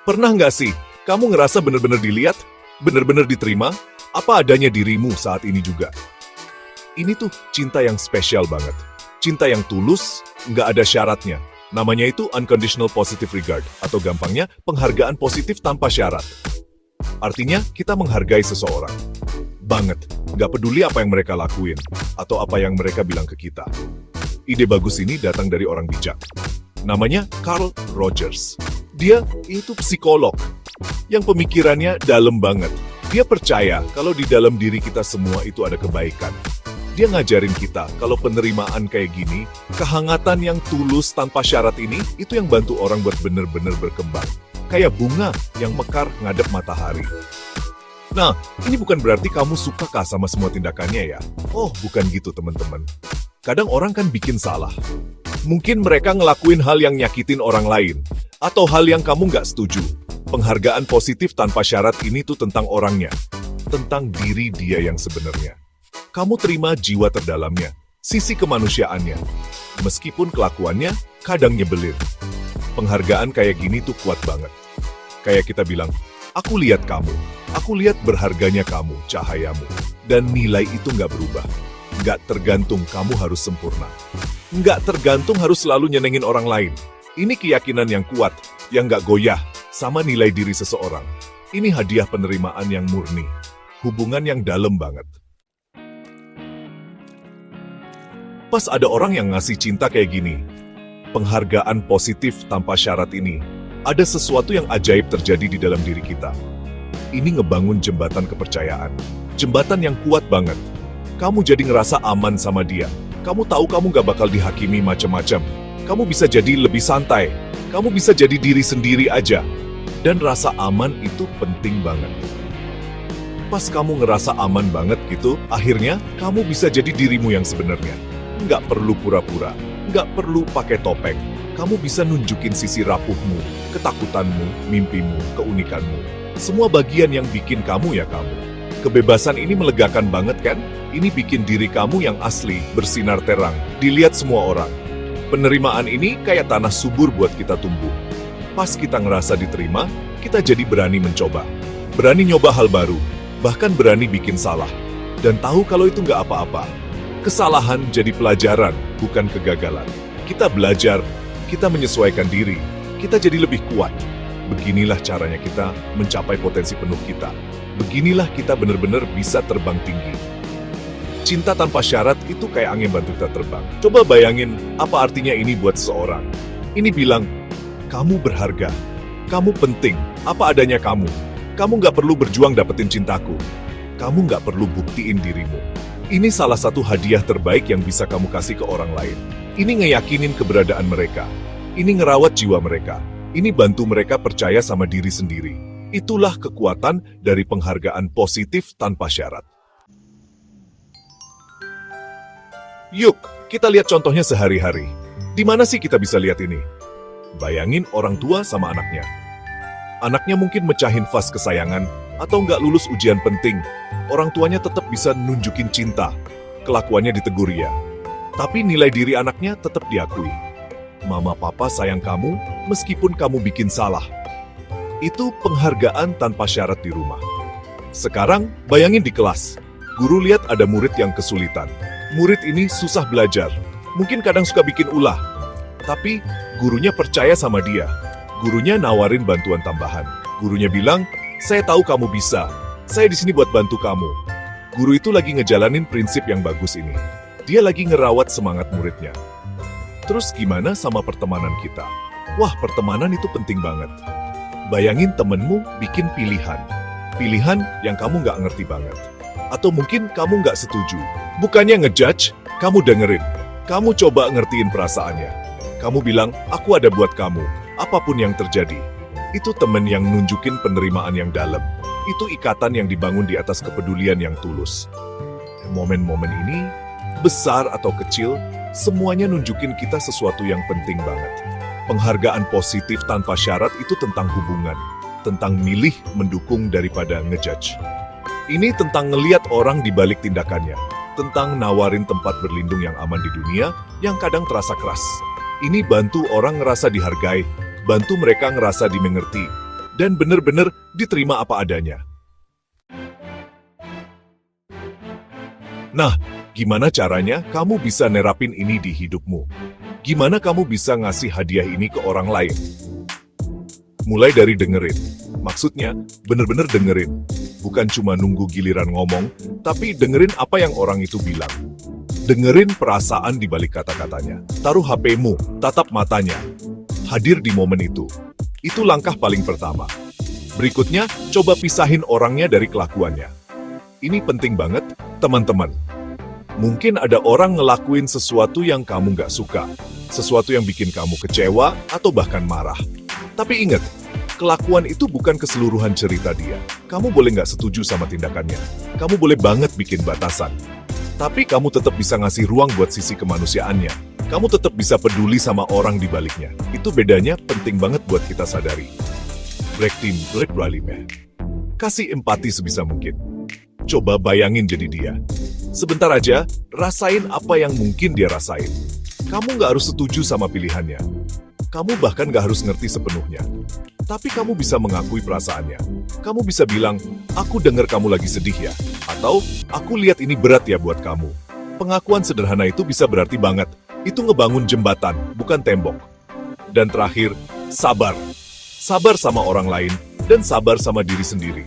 Pernah nggak sih, kamu ngerasa bener-bener dilihat, bener-bener diterima, apa adanya dirimu saat ini juga? Ini tuh cinta yang spesial banget. Cinta yang tulus, nggak ada syaratnya. Namanya itu unconditional positive regard, atau gampangnya penghargaan positif tanpa syarat. Artinya, kita menghargai seseorang. Banget, nggak peduli apa yang mereka lakuin, atau apa yang mereka bilang ke kita. Ide bagus ini datang dari orang bijak. Namanya Carl Rogers. Dia itu psikolog yang pemikirannya dalam banget. Dia percaya kalau di dalam diri kita semua itu ada kebaikan. Dia ngajarin kita kalau penerimaan kayak gini, kehangatan yang tulus tanpa syarat ini, itu yang bantu orang buat bener-bener berkembang. Kayak bunga yang mekar ngadep matahari. Nah, ini bukan berarti kamu suka kah sama semua tindakannya ya? Oh, bukan gitu teman-teman. Kadang orang kan bikin salah. Mungkin mereka ngelakuin hal yang nyakitin orang lain, atau hal yang kamu nggak setuju. Penghargaan positif tanpa syarat ini tuh tentang orangnya, tentang diri dia yang sebenarnya. Kamu terima jiwa terdalamnya, sisi kemanusiaannya. Meskipun kelakuannya kadang nyebelin. Penghargaan kayak gini tuh kuat banget. Kayak kita bilang, aku lihat kamu, aku lihat berharganya kamu, cahayamu. Dan nilai itu nggak berubah. Nggak tergantung kamu harus sempurna. Nggak tergantung harus selalu nyenengin orang lain. Ini keyakinan yang kuat, yang nggak goyah, sama nilai diri seseorang. Ini hadiah penerimaan yang murni. Hubungan yang dalam banget. Pas ada orang yang ngasih cinta kayak gini, penghargaan positif tanpa syarat ini, ada sesuatu yang ajaib terjadi di dalam diri kita. Ini ngebangun jembatan kepercayaan. Jembatan yang kuat banget. Kamu jadi ngerasa aman sama dia. Kamu tahu kamu gak bakal dihakimi macam-macam. Kamu bisa jadi lebih santai. Kamu bisa jadi diri sendiri aja. Dan rasa aman itu penting banget. Pas kamu ngerasa aman banget gitu, akhirnya kamu bisa jadi dirimu yang sebenarnya. Nggak perlu pura-pura, nggak perlu pakai topeng. Kamu bisa nunjukin sisi rapuhmu, ketakutanmu, mimpimu, keunikanmu. Semua bagian yang bikin kamu ya kamu. Kebebasan ini melegakan banget kan? Ini bikin diri kamu yang asli, bersinar terang, dilihat semua orang. Penerimaan ini kayak tanah subur buat kita tumbuh. Pas kita ngerasa diterima, kita jadi berani mencoba. Berani nyoba hal baru, bahkan berani bikin salah. Dan tahu kalau itu nggak apa-apa. Kesalahan jadi pelajaran, bukan kegagalan. Kita belajar, kita menyesuaikan diri, kita jadi lebih kuat. Beginilah caranya kita mencapai potensi penuh kita. Beginilah kita benar-benar bisa terbang tinggi. Cinta tanpa syarat itu kayak angin bantu kita terbang. Coba bayangin apa artinya ini buat seseorang. Ini bilang, kamu berharga, kamu penting, apa adanya kamu. Kamu nggak perlu berjuang dapetin cintaku. Kamu nggak perlu buktiin dirimu. Ini salah satu hadiah terbaik yang bisa kamu kasih ke orang lain. Ini ngeyakinin keberadaan mereka. Ini ngerawat jiwa mereka. Ini bantu mereka percaya sama diri sendiri. Itulah kekuatan dari penghargaan positif tanpa syarat. Yuk, kita lihat contohnya sehari-hari. Di mana sih kita bisa lihat ini? Bayangin orang tua sama anaknya. Anaknya mungkin mecahin vas kesayangan, atau nggak lulus ujian penting. Orang tuanya tetap bisa nunjukin cinta. Kelakuannya ditegur ya. Tapi nilai diri anaknya tetap diakui. Mama papa sayang kamu, meskipun kamu bikin salah. Itu penghargaan tanpa syarat di rumah. Sekarang, bayangin di kelas. Guru lihat ada murid yang kesulitan. Murid ini susah belajar. Mungkin kadang suka bikin ulah. Tapi, gurunya percaya sama dia. Gurunya nawarin bantuan tambahan. Gurunya bilang, saya tahu kamu bisa. Saya di sini buat bantu kamu. Guru itu lagi ngejalanin prinsip yang bagus ini. Dia lagi ngerawat semangat muridnya. Terus gimana sama pertemanan kita? Wah, pertemanan itu penting banget. Bayangin temenmu bikin pilihan. Pilihan yang kamu nggak ngerti banget. Atau mungkin kamu nggak setuju. Bukannya ngejudge, kamu dengerin. Kamu coba ngertiin perasaannya. Kamu bilang, aku ada buat kamu. Apapun yang terjadi. Itu temen yang nunjukin penerimaan yang dalam. Itu ikatan yang dibangun di atas kepedulian yang tulus. Momen-momen ini, besar atau kecil, semuanya nunjukin kita sesuatu yang penting banget. Penghargaan positif tanpa syarat itu tentang hubungan, tentang milih mendukung daripada ngejudge. Ini tentang ngeliat orang di balik tindakannya, tentang nawarin tempat berlindung yang aman di dunia yang kadang terasa keras. Ini bantu orang ngerasa dihargai, bantu mereka ngerasa dimengerti, dan benar-benar diterima apa adanya. Nah, gimana caranya kamu bisa nerapin ini di hidupmu? Gimana kamu bisa ngasih hadiah ini ke orang lain? Mulai dari dengerin. Maksudnya, bener-bener dengerin. Bukan cuma nunggu giliran ngomong, tapi dengerin apa yang orang itu bilang. Dengerin perasaan di balik kata-katanya. Taruh HP-mu, tatap matanya. Hadir di momen itu. Itu langkah paling pertama. Berikutnya, coba pisahin orangnya dari kelakuannya. Ini penting banget, teman-teman. Mungkin ada orang ngelakuin sesuatu yang kamu nggak suka. Sesuatu yang bikin kamu kecewa atau bahkan marah. Tapi ingat, kelakuan itu bukan keseluruhan cerita dia. Kamu boleh nggak setuju sama tindakannya. Kamu boleh banget bikin batasan. Tapi kamu tetap bisa ngasih ruang buat sisi kemanusiaannya. Kamu tetap bisa peduli sama orang di baliknya. Itu bedanya penting banget buat kita sadari. Break team, break rally, man. Kasih empati sebisa mungkin. Coba bayangin jadi dia. Sebentar aja, rasain apa yang mungkin dia rasain. Kamu nggak harus setuju sama pilihannya. Kamu bahkan nggak harus ngerti sepenuhnya. Tapi kamu bisa mengakui perasaannya. Kamu bisa bilang, aku dengar kamu lagi sedih ya. Atau, aku lihat ini berat ya buat kamu. Pengakuan sederhana itu bisa berarti banget. Itu ngebangun jembatan, bukan tembok. Dan terakhir, sabar. Sabar sama orang lain, dan sabar sama diri sendiri.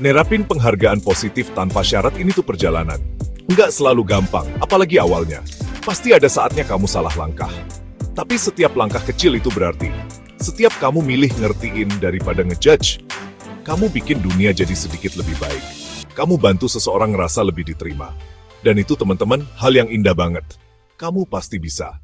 Nerapin penghargaan positif tanpa syarat ini tuh perjalanan. Nggak selalu gampang, apalagi awalnya. Pasti ada saatnya kamu salah langkah. Tapi setiap langkah kecil itu berarti. Setiap kamu milih ngertiin daripada ngejudge, kamu bikin dunia jadi sedikit lebih baik. Kamu bantu seseorang ngerasa lebih diterima. Dan itu teman-teman, hal yang indah banget. Kamu pasti bisa.